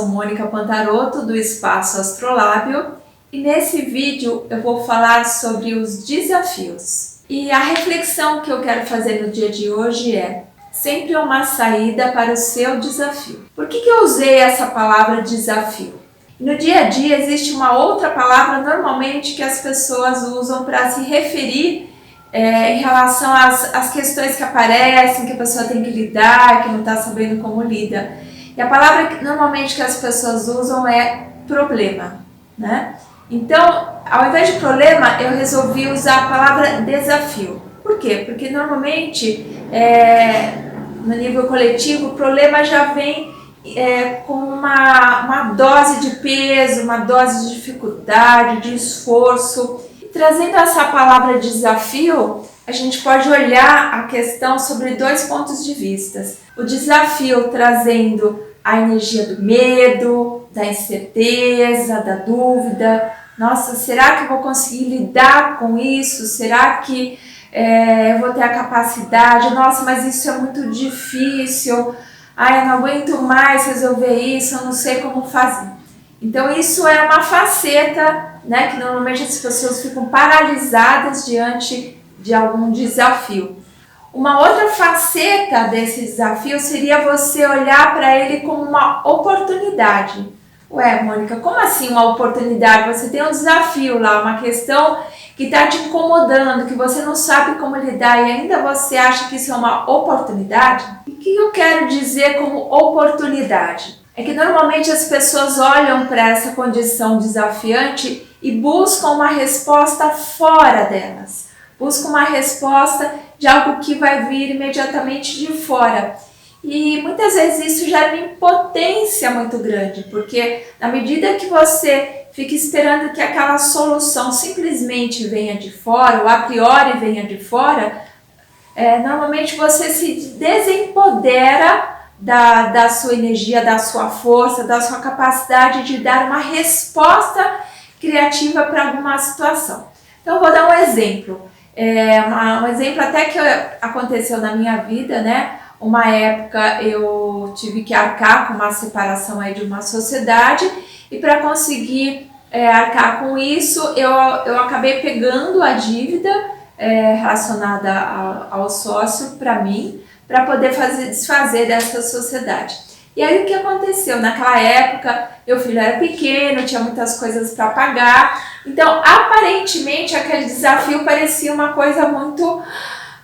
sou Mônica Pantarotto do Espaço Astrolábio e nesse vídeo eu vou falar sobre os desafios. E a reflexão que eu quero fazer no dia de hoje é: sempre uma saída para o seu desafio. Por que eu usei essa palavra desafio? No dia a dia existe uma outra palavra normalmente que as pessoas usam para se referir em relação às questões que aparecem, que a pessoa tem que lidar, que não está sabendo como lida. E a palavra que normalmente que as pessoas usam é problema, né? Então, ao invés de problema, eu resolvi usar a palavra desafio. Por quê? Porque normalmente, no nível coletivo, o problema já vem com uma dose de peso, uma dose de dificuldade, de esforço. E trazendo essa palavra desafio, a gente pode olhar a questão sobre dois pontos de vista. O desafio trazendo a energia do medo, da incerteza, da dúvida. Nossa, será que eu vou conseguir lidar com isso? Será que eu vou ter a capacidade? Nossa, mas isso é muito difícil. Ai, eu não aguento mais resolver isso, eu não sei como fazer. Então isso é uma faceta, né, que normalmente as pessoas ficam paralisadas diante de algum desafio. Uma outra faceta desse desafio seria você olhar para ele como uma oportunidade. Ué, Mônica, como assim uma oportunidade? Você tem um desafio lá, uma questão que está te incomodando, que você não sabe como lidar e ainda você acha que isso é uma oportunidade? E o que eu quero dizer como oportunidade? É que normalmente as pessoas olham para essa condição desafiante e buscam uma resposta fora delas. Buscam uma resposta de algo que vai vir imediatamente de fora. E muitas vezes isso gera uma impotência muito grande, porque na medida que você fica esperando que aquela solução simplesmente venha de fora, ou a priori venha de fora, normalmente você se desempodera da sua energia, da sua força, da sua capacidade de dar uma resposta criativa para alguma situação. Então eu vou dar um exemplo. Um exemplo até que aconteceu na minha vida, né? Uma época eu tive que arcar com uma separação aí de uma sociedade e para conseguir arcar com isso eu acabei pegando a dívida relacionada ao sócio para mim, para poder desfazer dessa sociedade. E aí o que aconteceu? Naquela época, meu filho era pequeno, tinha muitas coisas para pagar, então aparentemente aquele desafio parecia uma coisa muito,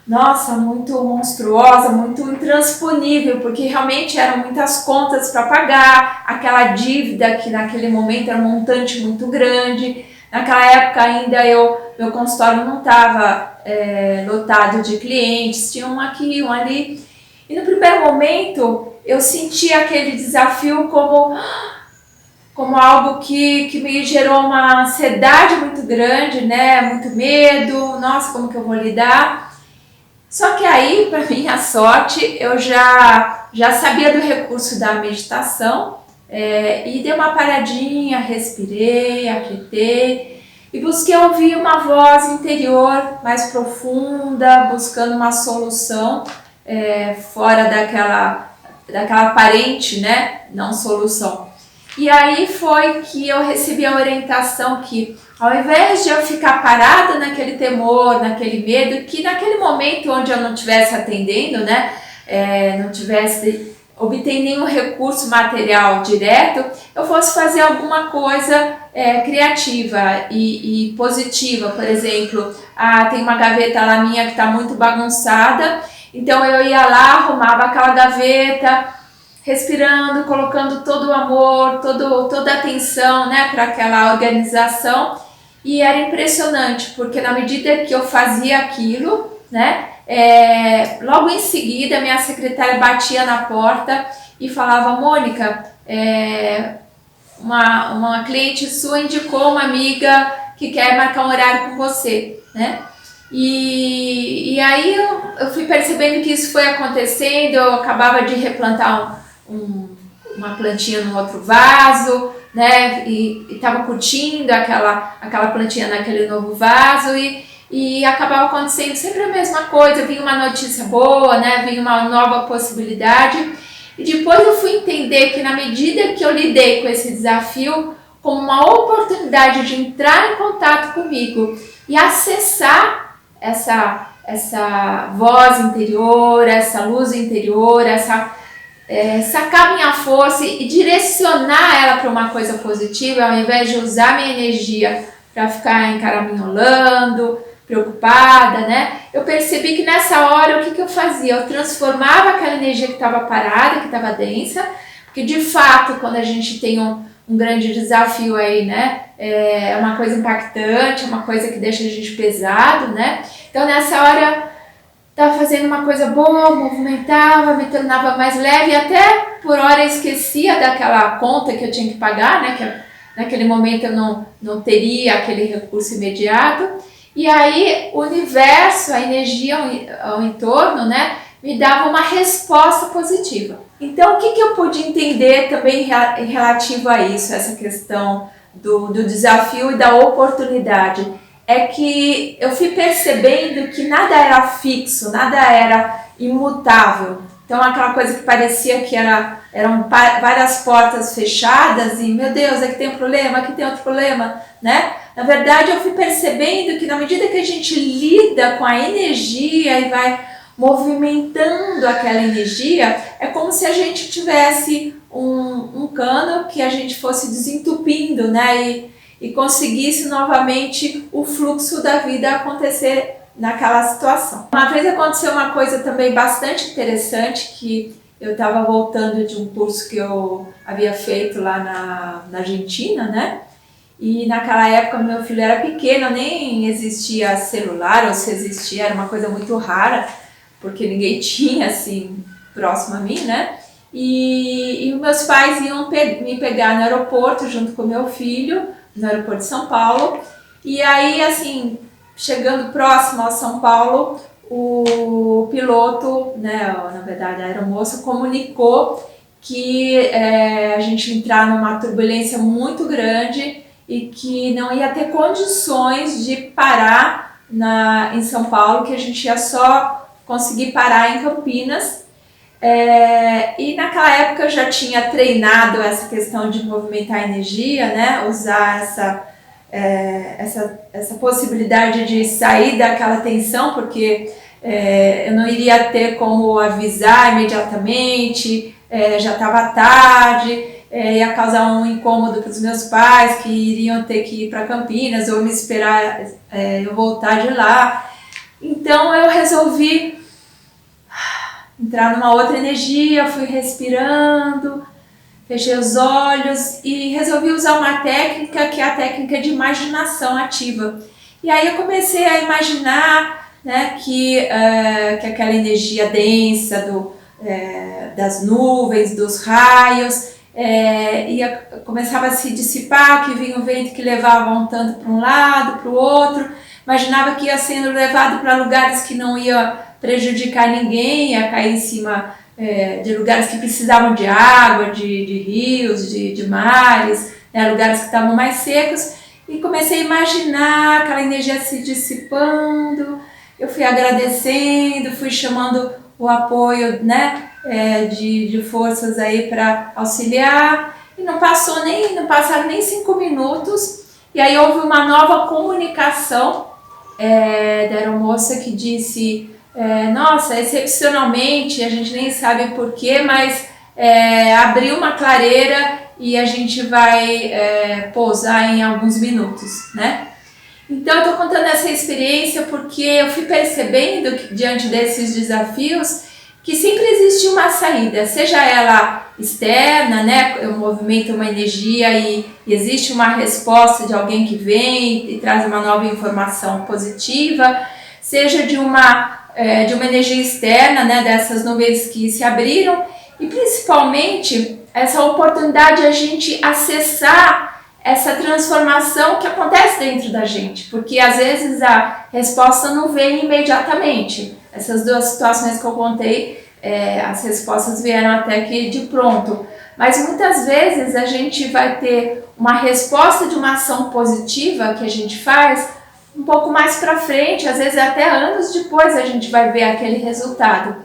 nossa, muito monstruosa, muito intransponível, porque realmente eram muitas contas para pagar, aquela dívida que naquele momento era um montante muito grande. Naquela época ainda meu consultório não estava lotado de clientes, tinha um aqui, um ali. E no primeiro momento eu senti aquele desafio como algo que me gerou uma ansiedade muito grande, né? Muito medo, nossa, como que eu vou lidar? Só que aí, para minha sorte, eu já sabia do recurso da meditação e dei uma paradinha, respirei, aquietei e busquei ouvir uma voz interior mais profunda, buscando uma solução fora daquela aparente, né, não solução. E aí foi que eu recebi a orientação que, ao invés de eu ficar parada naquele temor, naquele medo, que naquele momento onde eu não estivesse atendendo, né, não tivesse obtendo nenhum recurso material direto, eu fosse fazer alguma coisa criativa e positiva. Por exemplo, tem uma gaveta lá minha que está muito bagunçada, então eu ia lá, arrumava aquela gaveta, respirando, colocando todo o amor, toda a atenção, né, para aquela organização. E era impressionante, porque na medida que eu fazia aquilo, né, logo em seguida minha secretária batia na porta e falava: Mônica, uma cliente sua indicou uma amiga que quer marcar um horário com você, né? E aí eu fui percebendo que isso foi acontecendo. Eu acabava de replantar uma plantinha num outro vaso, né? E estava curtindo aquela plantinha naquele novo vaso e acabava acontecendo sempre a mesma coisa. Vinha uma notícia boa, né? Vinha uma nova possibilidade E depois eu fui entender que na medida que eu lidei com esse desafio como uma oportunidade de entrar em contato comigo e acessar essa voz interior, essa luz interior, sacar minha força e direcionar ela para uma coisa positiva, ao invés de usar minha energia para ficar encaraminholando, preocupada, né? Eu percebi que nessa hora o que eu fazia? Eu transformava aquela energia que estava parada, que estava densa, porque de fato quando a gente tem um grande desafio aí, né? É uma coisa impactante, é uma coisa que deixa a gente pesado, né? Então nessa hora estava fazendo uma coisa boa, movimentava, me tornava mais leve e até por hora esquecia daquela conta que eu tinha que pagar, né? Que naquele momento eu não teria aquele recurso imediato. E aí o universo, a energia ao entorno, né, me dava uma resposta positiva. Então o que eu pude entender também relativo a isso, essa questão do desafio e da oportunidade? É que eu fui percebendo que nada era fixo, nada era imutável. Então aquela coisa que parecia que eram várias portas fechadas e, meu Deus, aqui tem um problema, aqui tem outro problema, né? Na verdade eu fui percebendo que na medida que a gente lida com a energia e vai movimentando aquela energia, é como se a gente tivesse um cano que a gente fosse desentupindo, né? E conseguisse novamente o fluxo da vida acontecer naquela situação. Uma vez aconteceu uma coisa também bastante interessante, que eu estava voltando de um curso que eu havia feito lá na Argentina, né? E naquela época meu filho era pequeno, nem existia celular, ou se existia era uma coisa muito rara, porque ninguém tinha assim próximo a mim, né? E meus pais iam me pegar no aeroporto junto com meu filho, no aeroporto de São Paulo, e aí assim, chegando próximo a São Paulo, o piloto, né, na verdade a aeromoça, comunicou que a gente ia entrar numa turbulência muito grande e que não ia ter condições de parar em São Paulo, que a gente ia só conseguir parar em Campinas. E naquela época eu já tinha treinado essa questão de movimentar energia, né, usar essa possibilidade de sair daquela tensão, porque eu não iria ter como avisar imediatamente, já estava tarde, ia causar um incômodo para os meus pais que iriam ter que ir para Campinas ou me esperar eu voltar de lá. Então eu resolvi entrar numa outra energia, fui respirando, fechei os olhos e resolvi usar uma técnica que é a técnica de imaginação ativa. E aí eu comecei a imaginar, né, que aquela energia densa das nuvens, dos raios, começava a se dissipar, que vinha o vento que levava um tanto para um lado, para o outro. Imaginava que ia sendo levado para lugares que não ia prejudicar ninguém, ia cair em cima de lugares que precisavam de água, de rios, de mares, né, lugares que estavam mais secos, e comecei a imaginar aquela energia se dissipando. Eu fui agradecendo, fui chamando o apoio, né, de forças aí para auxiliar, e não passaram nem 5 minutos, e aí houve uma nova comunicação da aeromoça que disse: nossa, excepcionalmente, a gente nem sabe porquê, mas abriu uma clareira e a gente vai pousar em alguns minutos, né? Então eu estou contando essa experiência porque eu fui percebendo que diante desses desafios que sempre existe uma saída, seja ela externa, né? Eu movimento uma energia e existe uma resposta de alguém que vem e traz uma nova informação positiva, seja de uma energia externa, né, dessas nuvens que se abriram, e principalmente essa oportunidade de a gente acessar essa transformação que acontece dentro da gente, porque às vezes a resposta não vem imediatamente. Essas duas situações que eu contei, as respostas vieram até que de pronto, mas muitas vezes a gente vai ter uma resposta de uma ação positiva que a gente faz um pouco mais para frente, às vezes até anos depois a gente vai ver aquele resultado.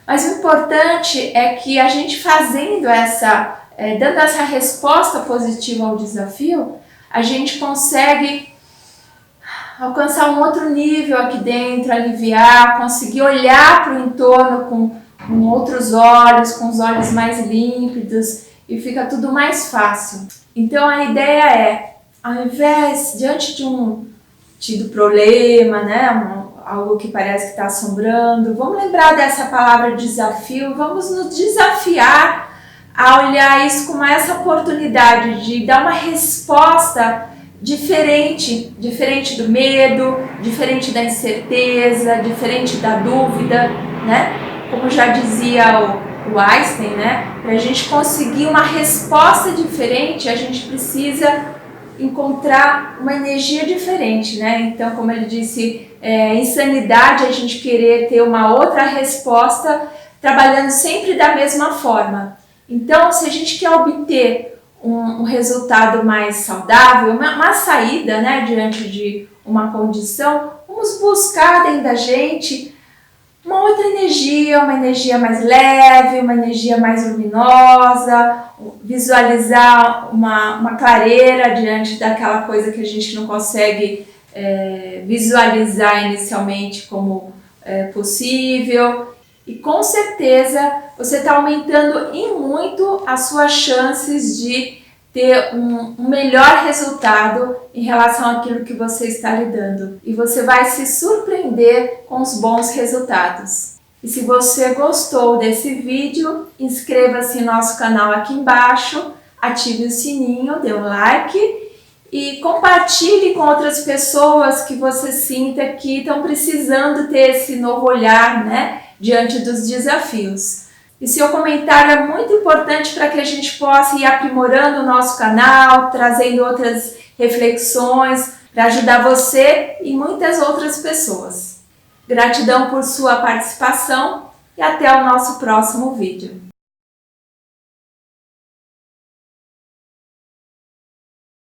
Mas o importante é que a gente fazendo dando essa resposta positiva ao desafio, a gente consegue alcançar um outro nível aqui dentro, aliviar, conseguir olhar para o entorno com outros olhos, com os olhos mais límpidos, e fica tudo mais fácil. Então a ideia é, ao invés, diante de um tido problema, né, algo que parece que está assombrando, vamos lembrar dessa palavra desafio, vamos nos desafiar a olhar isso como essa oportunidade de dar uma resposta diferente do medo, diferente da incerteza, diferente da dúvida, né? Como já dizia o Einstein, né? Para a gente conseguir uma resposta diferente, a gente precisa encontrar uma energia diferente, né? Então, como ele disse, insanidade a gente querer ter uma outra resposta trabalhando sempre da mesma forma. Então, se a gente quer obter um resultado mais saudável, uma saída, né, diante de uma condição, vamos buscar dentro da gente uma outra energia, uma energia mais leve, uma energia mais luminosa, visualizar uma clareira diante daquela coisa que a gente não consegue visualizar inicialmente como possível. E com certeza você está aumentando em muito as suas chances de ter um melhor resultado em relação àquilo que você está lidando. E você vai se surpreender com os bons resultados. E se você gostou desse vídeo, inscreva-se no nosso canal aqui embaixo, ative o sininho, dê um like e compartilhe com outras pessoas que você sinta que estão precisando ter esse novo olhar, né, diante dos desafios. E seu comentário é muito importante para que a gente possa ir aprimorando o nosso canal, trazendo outras reflexões para ajudar você e muitas outras pessoas. Gratidão por sua participação e até o nosso próximo vídeo.